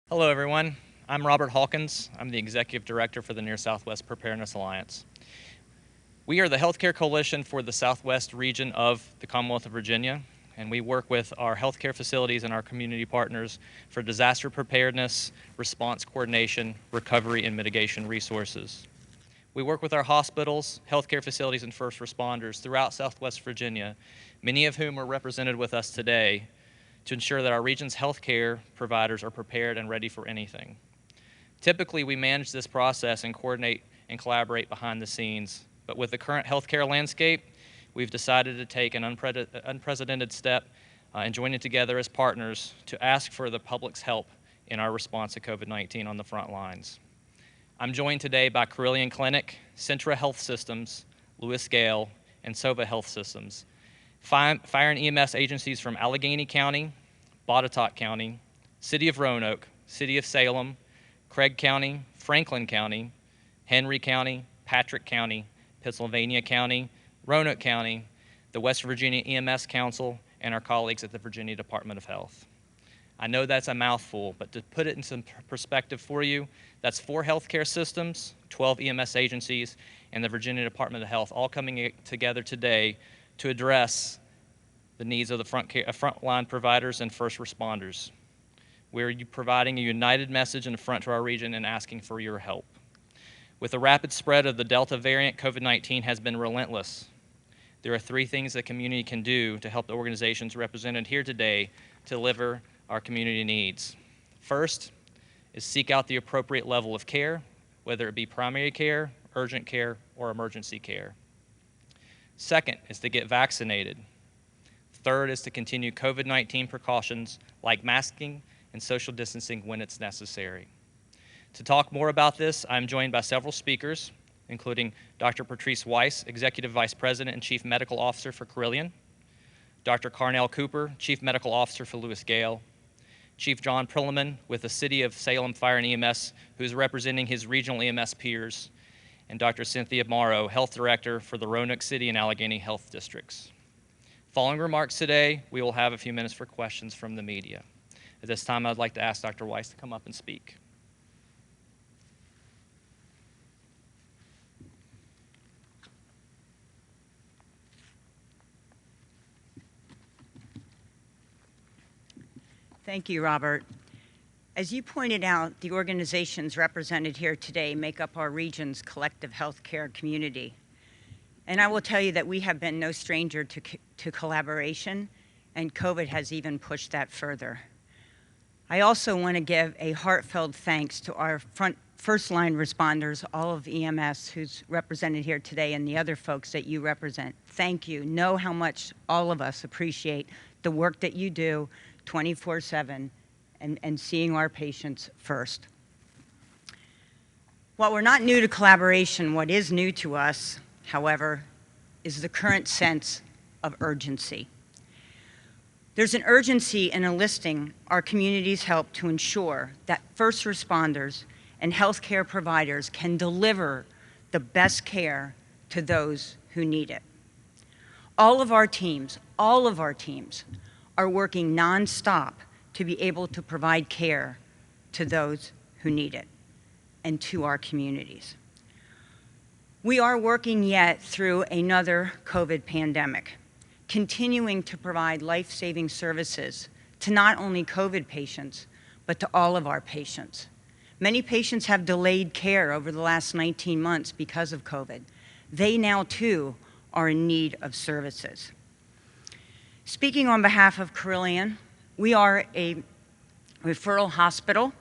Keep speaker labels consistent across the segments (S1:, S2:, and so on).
S1: Hello, everyone. I'm Robert Hawkins. I'm the Executive Director for the Near Southwest Preparedness Alliance. We are the healthcare coalition for the Southwest region of the Commonwealth of Virginia, and we work with our healthcare facilities and our community partners for disaster preparedness, response coordination, recovery, and mitigation resources. We work with our hospitals, healthcare facilities, and first responders throughout Southwest Virginia, many of whom are represented with us today, to ensure that our region's healthcare providers are prepared and ready for anything. Typically, we manage this process and coordinate and collaborate behind the scenes, but with the current healthcare landscape, we've decided to take an unprecedented step and joining together as partners to ask for the public's help in our response to COVID-19 on the front lines. I'm joined today by Carillion Clinic, Centra Health Systems, Lewis Gale, and Sova Health Systems, fire and EMS agencies from Allegheny County, Botetourt County, City of Roanoke, City of Salem, Craig County, Franklin County, Henry County, Patrick County, Pennsylvania County, Roanoke County, the West Virginia EMS Council, and our colleagues at the Virginia Department of Health. I know that's a mouthful, but to put it in some perspective for you, that's 4 healthcare systems, 12 EMS agencies, and the Virginia Department of Health all coming together today to address the needs of the frontline providers and first responders. We're providing a united message in the front to our region and asking for your help. With the rapid spread of the Delta variant, COVID-19 has been relentless. There are 3 things the community can do to help the organizations represented here today to deliver our community needs. First is seek out the appropriate level of care, whether it be primary care, urgent care, or emergency care. Second is to get vaccinated. Third is to continue COVID-19 precautions like masking and social distancing when it's necessary. To talk more about this, I'm joined by several speakers, including Dr. Patrice Weiss, Executive Vice President and Chief Medical Officer for Carillion, Dr. Carnell Cooper, Chief Medical Officer for Lewis Gale, Chief John Perlman with the City of Salem Fire and EMS, who's representing his regional EMS peers, and Dr. Cynthia Morrow, Health Director for the Roanoke City and Allegheny Health Districts. Following remarks today, we will have a few minutes for questions from the media. At this time, I'd like to ask Dr. Weiss to come up and speak.
S2: Thank you, Robert. As you pointed out, the organizations represented here today make up our region's collective healthcare community. And I will tell you that we have been no stranger to collaboration, and COVID has even pushed that further. I also want to give a heartfelt thanks to our first-line responders, all of EMS who's represented here today, and the other folks that you represent. Thank you. Know how much all of us appreciate the work that you do 24/7 and seeing our patients first. While we're not new to collaboration, what is new to us, however, is the current sense of urgency. There's an urgency in enlisting our community's help to ensure that first responders and healthcare providers can deliver the best care to those who need it. All of our teams are working nonstop to be able to provide care to those who need it and to our communities. We are working yet through another COVID pandemic, continuing to provide life-saving services to not only COVID patients, but to all of our patients. Many patients have delayed care over the last 19 months because of COVID. They now too are in need of services. Speaking on behalf of Carillion, we are a referral hospital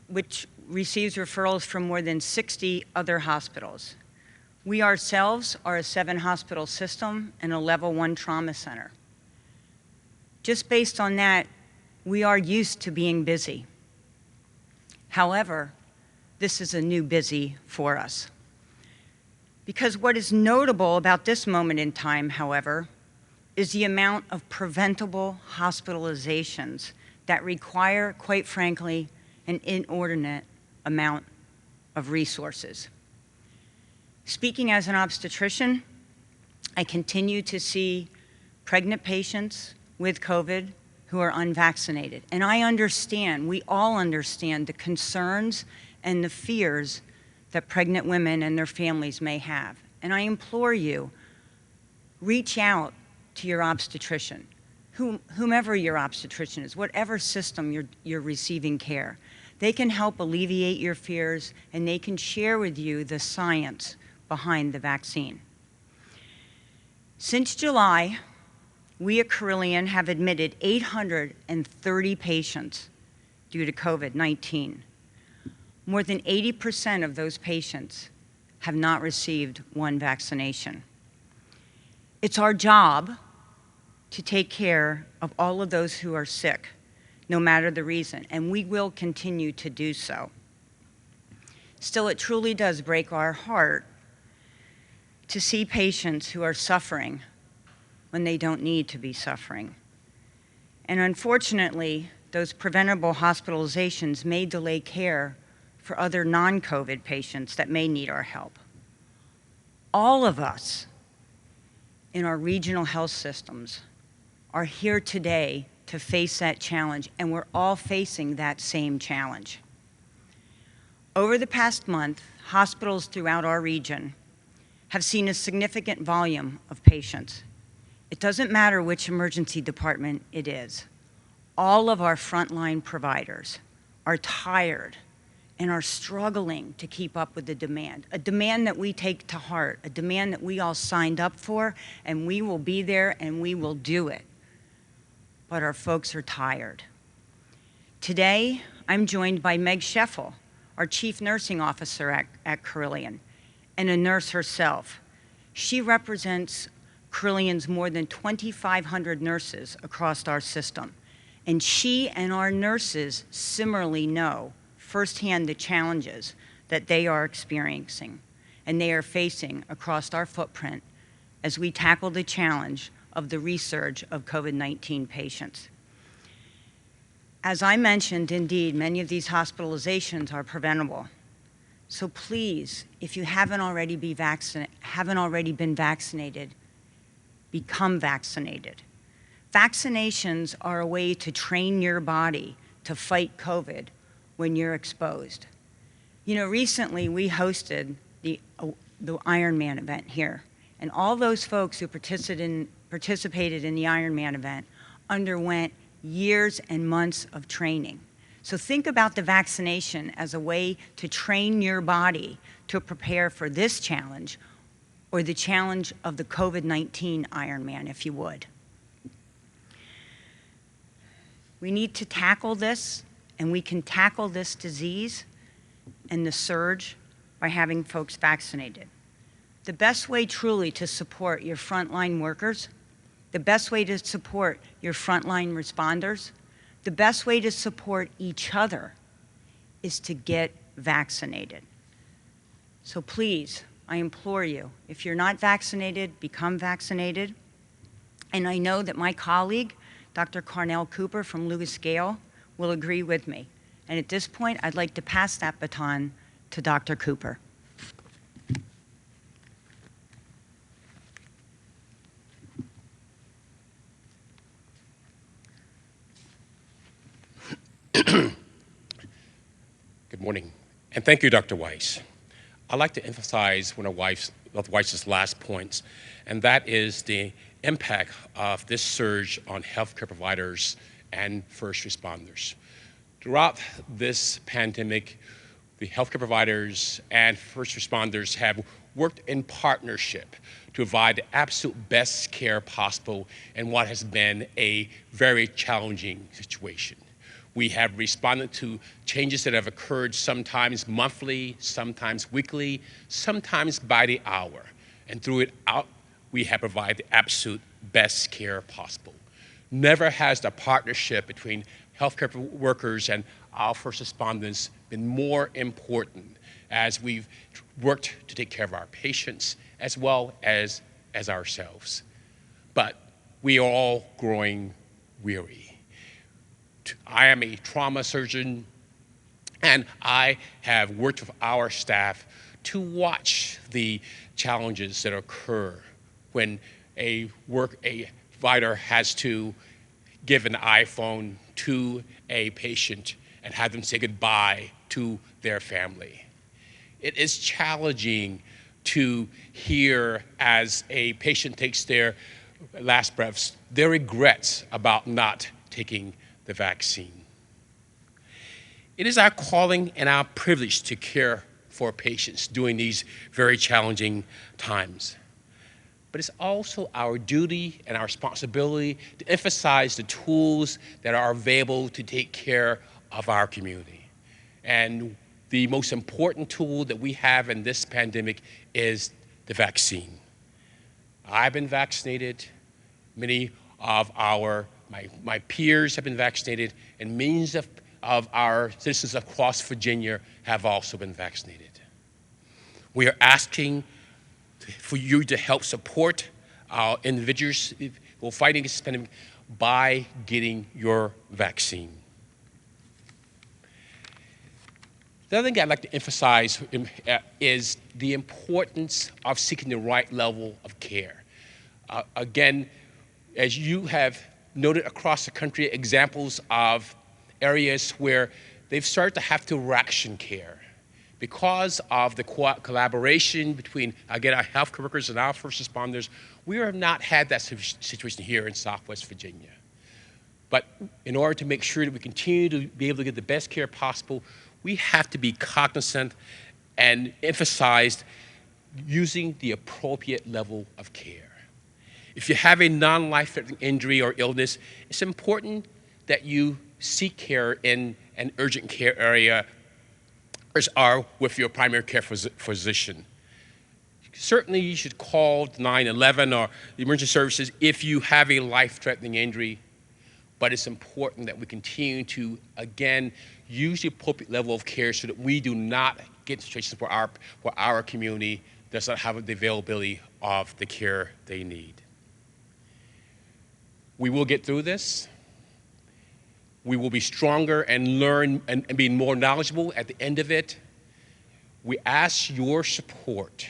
S2: which receives referrals from more than 60 other hospitals. We ourselves are a 7-hospital system and a level 1 trauma center. Just based on that, we are used to being busy. However, this is a new busy for us. Because what is notable about this moment in time, however, is the amount of preventable hospitalizations that require, quite frankly, an inordinate amount of resources. Speaking as an obstetrician, I continue to see pregnant patients with COVID who are unvaccinated. And I understand, we all understand the concerns and the fears that pregnant women and their families may have. And I implore you, reach out to your obstetrician, whomever your obstetrician is, whatever system you're receiving care. They can help alleviate your fears, and they can share with you the science behind the vaccine. Since July, we at Carilion have admitted 830 patients due to COVID-19. More than 80% of those patients have not received one vaccination. It's our job to take care of all of those who are sick, no matter the reason, and we will continue to do so. Still, it truly does break our heart to see patients who are suffering when they don't need to be suffering. And unfortunately, those preventable hospitalizations may delay care for other non-COVID patients that may need our help. All of us in our regional health systems are here today to face that challenge, and we're all facing that same challenge. Over the past month, hospitals throughout our region have seen a significant volume of patients. It doesn't matter which emergency department it is. All of our frontline providers are tired and are struggling to keep up with the demand, a demand that we take to heart, a demand that we all signed up for, and we will be there and we will do it. But our folks are tired. Today, I'm joined by Meg Scheffel, our Chief Nursing Officer at Carilion, and a nurse herself. She represents Carilion's more than 2,500 nurses across our system, and she and our nurses similarly know firsthand the challenges that they are experiencing and they are facing across our footprint as we tackle the challenge of the resurge of COVID-19 patients. As I mentioned, indeed, many of these hospitalizations are preventable. So please, if you haven't already been vaccinated, become vaccinated. Vaccinations are a way to train your body to fight COVID when you're exposed. You know, recently we hosted the Ironman event here, and all those folks who participated in the Ironman event underwent years and months of training. So think about the vaccination as a way to train your body to prepare for this challenge, or the challenge of the COVID-19 Ironman, if you would. We need to tackle this, and we can tackle this disease and the surge by having folks vaccinated. The best way truly to support your frontline workers, the best way to support your frontline responders, the best way to support each other is to get vaccinated. So please, I implore you, if you're not vaccinated, become vaccinated. And I know that my colleague, Dr. Carnell Cooper from Lewis Gale, will agree with me. And at this point, I'd like to pass that baton to Dr. Cooper.
S3: Good morning, and thank you, Dr. Weiss. I'd like to emphasize one of Dr. Weiss's last points, and that is the impact of this surge on healthcare providers and first responders. Throughout this pandemic, the healthcare providers and first responders have worked in partnership to provide the absolute best care possible in what has been a very challenging situation. We have responded to changes that have occurred sometimes monthly, sometimes weekly, sometimes by the hour. And through it out, we have provided the absolute best care possible. Never has the partnership between healthcare workers and our first responders been more important as we've worked to take care of our patients as well as ourselves. But we are all growing weary. I am a trauma surgeon, and I have worked with our staff to watch the challenges that occur when a provider has to give an iPhone to a patient and have them say goodbye to their family. It is challenging to hear as a patient takes their last breaths, their regrets about not taking the vaccine. It is our calling and our privilege to care for patients during these very challenging times. But it's also our duty and our responsibility to emphasize the tools that are available to take care of our community. And the most important tool that we have in this pandemic is the vaccine. I've been vaccinated, many of my peers have been vaccinated, and millions of our citizens across Virginia have also been vaccinated. We are asking for you to help support our individuals who are fighting this pandemic by getting your vaccine. The other thing I'd like to emphasize is the importance of seeking the right level of care. Again, as you have noted across the country, examples of areas where they've started to have to ration care because of the collaboration between, again, our healthcare workers and our first responders. We have not had that situation here in Southwest Virginia. But in order to make sure that we continue to be able to get the best care possible, we have to be cognizant and emphasize using the appropriate level of care. If you have a non-life-threatening injury or illness, it's important that you seek care in an urgent care area or with your primary care physician. Certainly you should call 911 or the emergency services if you have a life-threatening injury, but it's important that we continue to, again, use the appropriate level of care so that we do not get in situations where our community does not have the availability of the care they need. We will get through this. We will be stronger and learn and be more knowledgeable at the end of it. We ask your support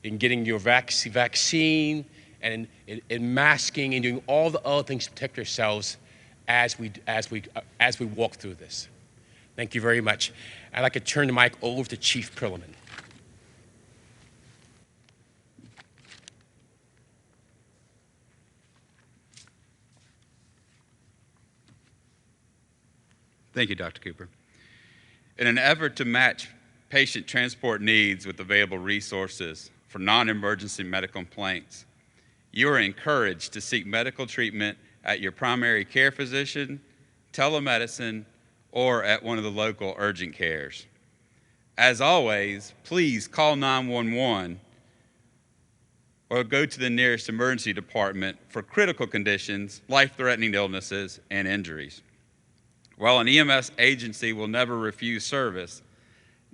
S3: in getting your vaccine and in masking and doing all the other things to protect ourselves as we walk through this. Thank you very much. I'd like to turn the mic over to Chief Perlman.
S4: Thank you, Dr. Cooper. In an effort to match patient transport needs with available resources for non-emergency medical complaints, you are encouraged to seek medical treatment at your primary care physician, telemedicine, or at one of the local urgent cares. As always, please call 911 or go to the nearest emergency department for critical conditions, life-threatening illnesses, and injuries. While an EMS agency will never refuse service,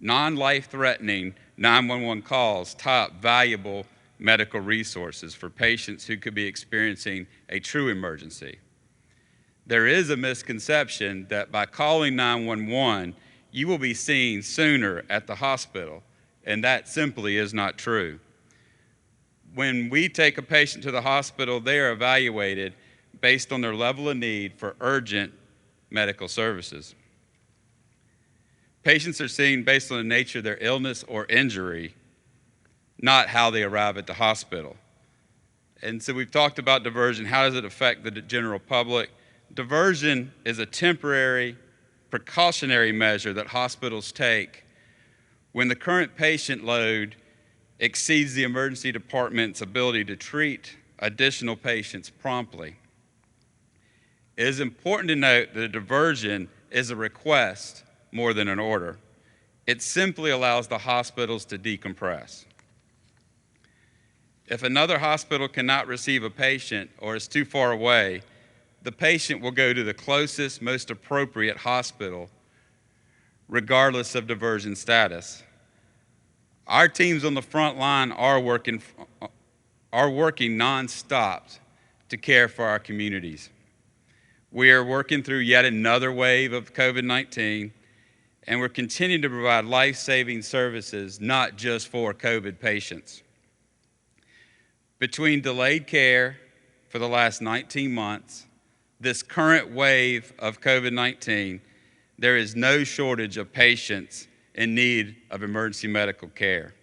S4: non-life-threatening 911 calls tie up valuable medical resources for patients who could be experiencing a true emergency. There is a misconception that by calling 911, you will be seen sooner at the hospital, and that simply is not true. When we take a patient to the hospital, they are evaluated based on their level of need for urgent medical services. Patients are seen based on the nature of their illness or injury, not how they arrive at the hospital. And so we've talked about diversion. How does it affect the general public? Diversion is a temporary precautionary measure that hospitals take when the current patient load exceeds the emergency department's ability to treat additional patients promptly. It is important to note that a diversion is a request more than an order. It simply allows the hospitals to decompress. If another hospital cannot receive a patient or is too far away, the patient will go to the closest, most appropriate hospital, regardless of diversion status. Our teams on the front line are working nonstop to care for our communities. We are working through yet another wave of COVID-19, and we're continuing to provide life-saving services, not just for COVID patients. Between delayed care for the last 19 months, this current wave of COVID-19, there is no shortage of patients in need of emergency medical care.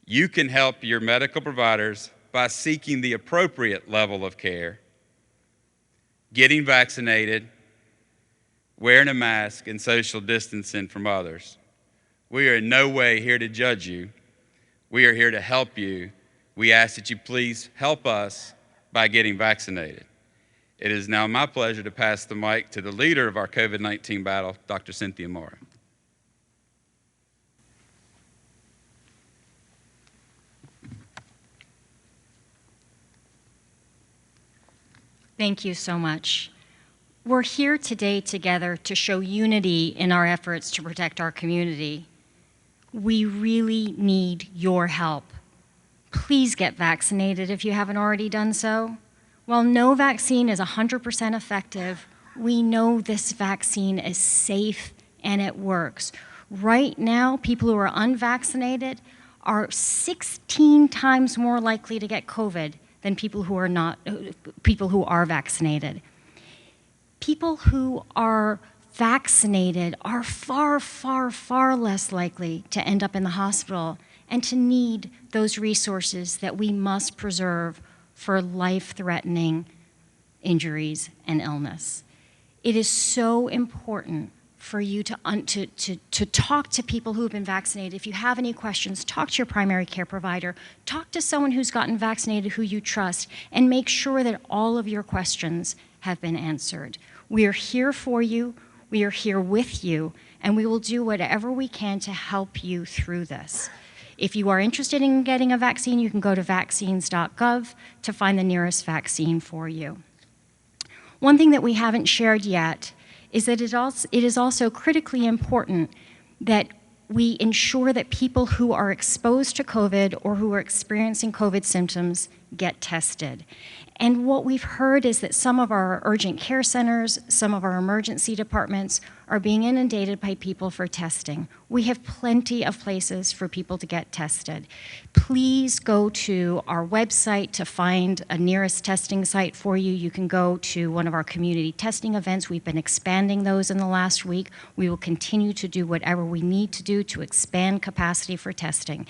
S4: You can help your medical providers by seeking the appropriate level of care, getting vaccinated, wearing a mask, and social distancing from others. We are in no way here to judge you. We are here to help you. We ask that you please help us by getting vaccinated. It is now my pleasure to pass the mic to the leader of our COVID-19 battle, Dr. Cynthia Mora.
S5: Thank you so much. We're here today together to show unity in our efforts to protect our community. We really need your help. Please get vaccinated if you haven't already done so. While no vaccine is 100% effective, we know this vaccine is safe and it works. Right now, people who are unvaccinated are 16 times more likely to get COVID than people who are vaccinated. People who are vaccinated are far, far, far less likely to end up in the hospital and to need those resources that we must preserve for life-threatening injuries and illness. It is so important for you to talk to people who have been vaccinated. If you have any questions, talk to your primary care provider, talk to someone who's gotten vaccinated who you trust, and make sure that all of your questions have been answered. We are here for you, we are here with you, and we will do whatever we can to help you through this. If you are interested in getting a vaccine, you can go to vaccines.gov to find the nearest vaccine for you. One thing that we haven't shared yet is that it is also critically important that we ensure that people who are exposed to COVID or who are experiencing COVID symptoms get tested. And what we've heard is that some of our urgent care centers, some of our emergency departments are being inundated by people for testing. We have plenty of places for people to get tested. Please go to our website to find a nearest testing site for you. You can go to one of our community testing events. We've been expanding those in the last week. We will continue to do whatever we need to do to expand capacity for testing.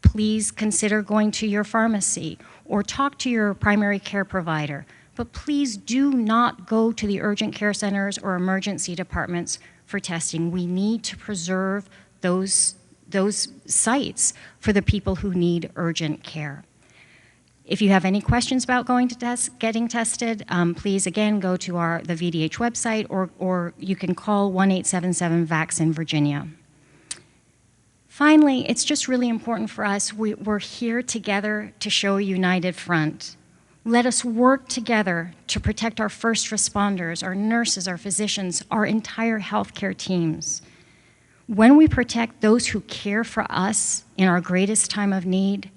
S5: Please consider going to your pharmacy or talk to your primary care provider. But please do not go to the urgent care centers or emergency departments for testing. We need to preserve those sites for the people who need urgent care. If you have any questions about going to getting tested, please again go to the VDH website or you can call 1-877-VACCIN-Virginia. Finally, it's just really important for us, we're here together to show a united front. Let us work together to protect our first responders, our nurses, our physicians, our entire healthcare teams. When we protect those who care for us in our greatest time of need,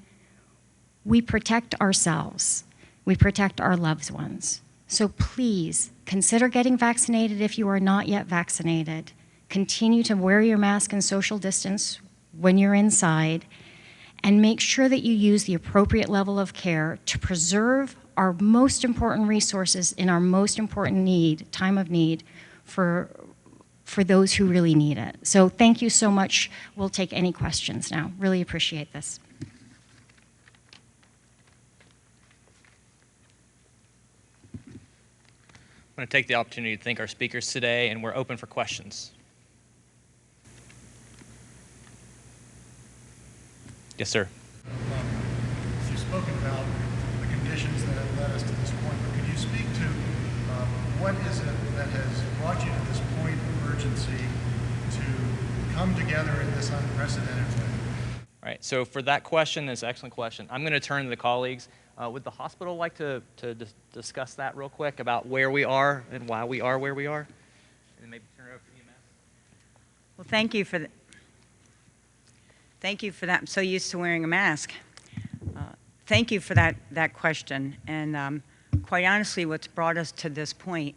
S5: we protect ourselves, we protect our loved ones. So please, consider getting vaccinated if you are not yet vaccinated. Continue to wear your mask and social distance when you're inside, and make sure that you use the appropriate level of care to preserve our most important resources in our most important time of need for those who really need it. So thank you so much. We'll take any questions now. Really appreciate this.
S1: I'm going to take the opportunity to thank our speakers today, and we're open for questions. Yes, sir.
S6: You've spoken about the conditions that have led us to this point, but could you speak to what is it that has brought you to this point of urgency to come together in this unprecedented way?
S1: All right, so for that question, that's an excellent question. I'm going to turn to the colleagues. Would the hospital like to discuss that real quick about where we are and why we are where we are? And then maybe turn it over to EMS.
S2: Well, thank you for that. Thank you for that. I'm so used to wearing a mask. Thank you for that question. And quite honestly, what's brought us to this point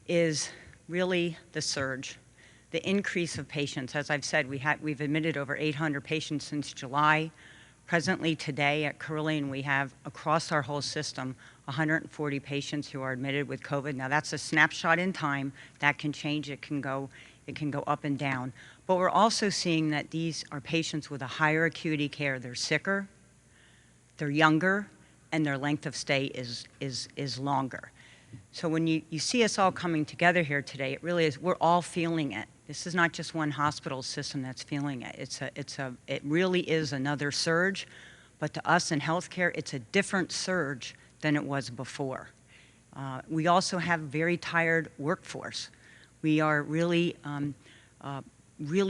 S2: is really the surge, the increase of patients. As I've said, we've admitted over 800 patients since July. Presently today at Carilion, we have across our whole system 140 patients who are admitted with COVID. Now that's a snapshot in time. That can change. It can go up and down. But we're also seeing that these are patients with a higher acuity care. They're sicker, they're younger, and their length of stay is longer. So when you see us all coming together here today, it really is, we're all feeling it. This is not just one hospital system that's feeling it. It really is another surge, but to us in healthcare, it's a different surge than it was before. We also have a very tired workforce. We are really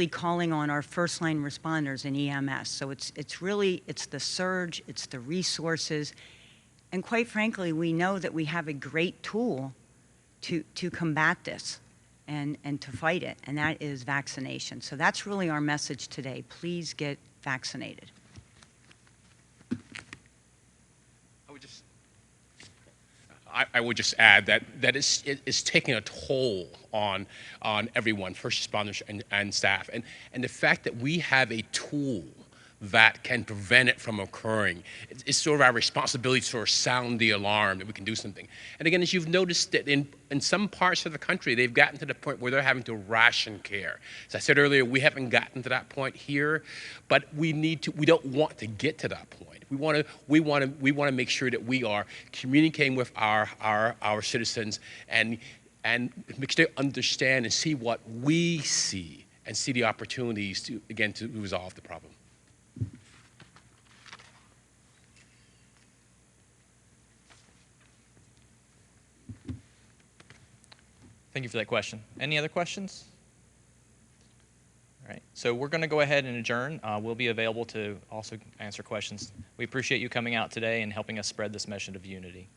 S2: calling on our first line responders in EMS. So it's the surge, it's the resources, and quite frankly, we know that we have a great tool to combat this and to fight it, and that is vaccination. So that's really our message today. Please get vaccinated.
S3: I would just add that it's taking a toll on everyone, first responders and staff. And the fact that we have a tool that can prevent it from occurring, it's sort of our responsibility to sort of sound the alarm that we can do something. And again, as you've noticed that in some parts of the country, they've gotten to the point where they're having to ration care. As I said earlier, we haven't gotten to that point here, but we don't want to get to that point. We want to make sure that we are communicating with our citizens and make sure they understand and see what we see and see the opportunities to resolve the problem.
S1: Thank you for that question. Any other questions? All right, so we're going to go ahead and adjourn. We'll be available to also answer questions. We appreciate you coming out today and helping us spread this message of unity.